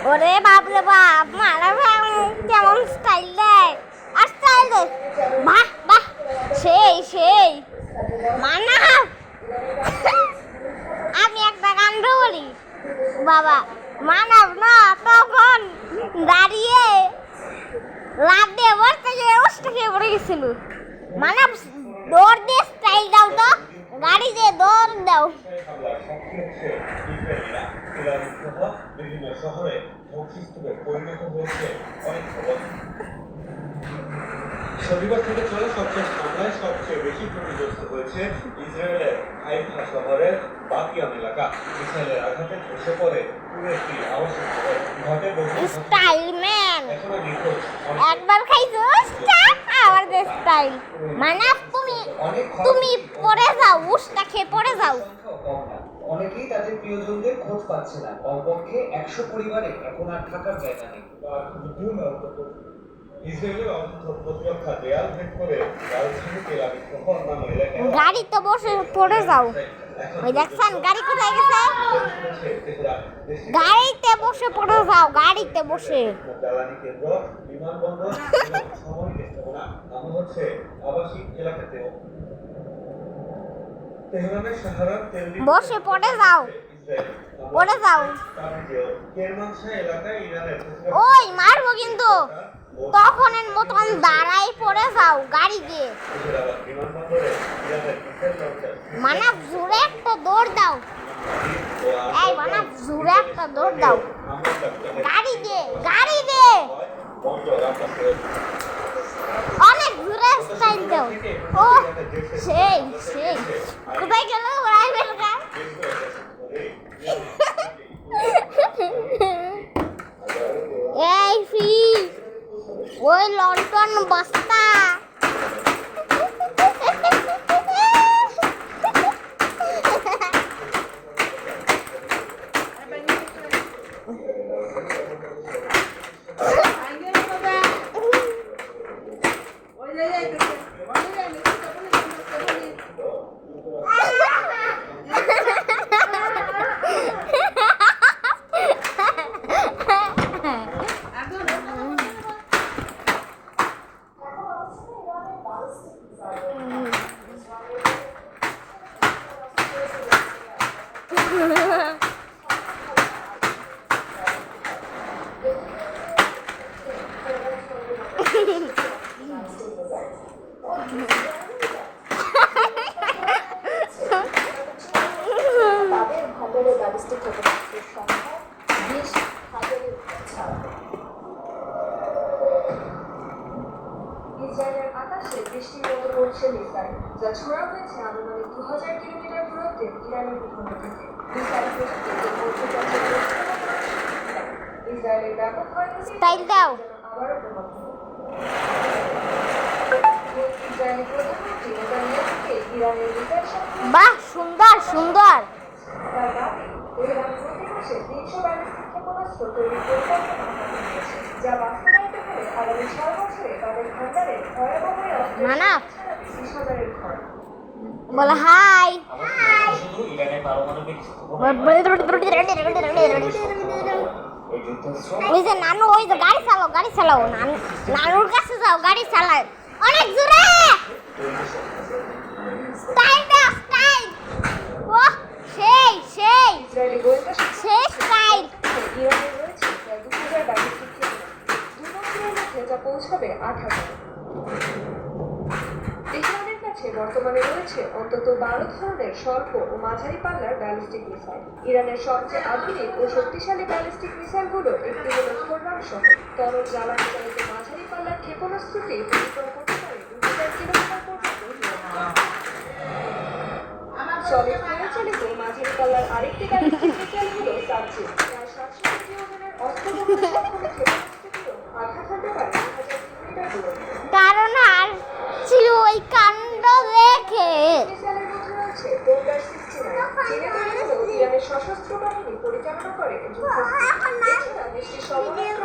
ওরে বাপ রে বাপ, মারা কেমন স্টাইল দেয় আর স্টাইল দেয়। বাহ বাহ, সেই সেই মানা। আমি একটা কাণ্ড বলি বাবা, মানব না তখন দাঁড়িয়ে লাভ দিয়ে বসতে গিয়ে উষ্টা খেয়ে পড়ে গেছিল। মানব দৌড় দিয়ে স্টাইল দাও তো, গাড়ি দিয়ে দৌড় দাও। বিভিন্ন শহরে ধ্বংসস্তূপে পরিণত হয়েছে অনেক খবর। শনিবার থেকে চলা সবচেয়ে হামলায় সবচেয়ে বেশি ক্ষতিগ্রস্ত হয়েছে ইসরায়েলের হাইফা শহরের বাকিয়াম এলাকা। মিসাইলের আঘাতে ধসে পড়ে পুরো একটি আবাসিক ভবন। ঘটে স্টাইল ম্যান এখনো নিখোঁজ একবার খাইছো আবার যে স্টাইল। মানব তুমি পড়ে যাও, উষ্টা খেয়ে পড়ে যাও। অনেকেই তাদের প্রিয়জনদের খোঁজ পাচ্ছে না। কমপক্ষে 100 পরিবারে এখন আর থাকার জায়গা নেই। ইসরায়েলের প্রতিরক্ষা দেয়াল ভেদ করে রাজধানী তেল আবিব সহ অন্যান্য এলাকায় গাড়িতে বসে পড়ে যাও। ওই দেখছেন গাড়ি কোথায় গেছে? গাড়িতে বসে পড়ে যাও, গাড়িতে বসে। জ্বালানি কেন্দ্র, বিমানবন্দর, সামরিক স্থাপনা এমন হচ্ছে আবাসিক এলাকাতেও। তেহরানের সাহারা তেল বসে পড়ে যাও, পড়ে যাও। কেরমানশাহ এলাকায় ইরানের ওই মারবো কিন্তু, তখনের মতন দাঁড়াই পড়ে যাও গাড়ি দিয়ে। মানব জোরে একটা দৌড় দাও, এই মানব জোরে একটা দৌড় দাও গাড়ি দিয়ে, গাড়ি দিয়ে অনেক জোরে স্টাইল দাও। ও সেই সেই, কোথায় গেল প্রাইভেট কার? এই ফি ওই লন্ডন বস্তা। ইসরায়েলের আকাশে বৃষ্টির মতো পড়ছে মিসাইল, যা ছোড়া হয়েছে আনুমানিক 2000 কিলোমিটার দূরত্বে ইরানের ভূখণ্ড থেকে। মিসাইল ইসরায়েলের ব্যাপক ক্ষয়ক্ষতি আবারও প্রভাব ইসরায়েলি প্রধানমন্ত্রী নেতানিয়াহুকে ইরানের মিসাইল বাহ, সুন্দর সুন্দর। তার দাবি, ইরান প্রতি মাসে 300 ব্যালিস্টিক ক্ষেপণাস্ত্র তৈরির পরিকল্পনা নিয়েছে, যা বাস্তবায়িত হলে আগামী 6 বছরে তাদের ভান্ডারে ভয়াবহ মানব 20,000-এর ঘর। বলে হাই। ওই যে নানু, ওই যে গাড়ি চালাও, গাড়ি চালাও। নানুর কাছে যাও, গাড়ি চালায় অনেক জোরে। স্টাইল দাও, স্টাইল। ও সেই সেই ইসরায়েলি গোয়েন্দা সেই স্টাইল। ইরানে রয়েছে প্রায় 2000 ব্যালিস্টিক ক্ষেপণাস্ত্র, 2 বছরের মধ্যে যা পৌঁছাবে 8,000। তেহরানের কাছে বর্তমানে রয়েছে অন্তত 12 ধরনের স্বল্প ও মাঝারি পাল্লার ব্যালিস্টিক মিসাইল। ইরানের সবচেয়ে আধুনিক ও শক্তিশালী ব্যালিস্টিক মিসাইলগুলো একটি হল খোররাম-সহ তরল জ্বালানি চালিত মাঝারি পাল্লার ক্ষেপণাস্ত্রটি পরিক্রম করতে পারে 2000 কিলোমিটার পর্যন্ত। সলিড ফুয়েল চালিত মাঝারি পাল্লার আরেকটি ব্যালিস্টিক মিসাইল হল সাবজেট, প্রায় 700 কেজি ওজনের অস্ত্রবহন সক্ষম ক্ষেপণাস্ত্রটিও আঘাত হানতে পারে 2000 কিলোমিটার দূরত্বে। কারণ আর ছিল ওই কাণ্ড দেখে। মিসাইলের মধ্যে রয়েছে বোল্ডার 69, চীনে তৈরি হলেও ইরানের সশস্ত্র বাহিনী পরিচালনা করে যুদ্ধ। এছাড়া দেশটির সর্বনিম্ন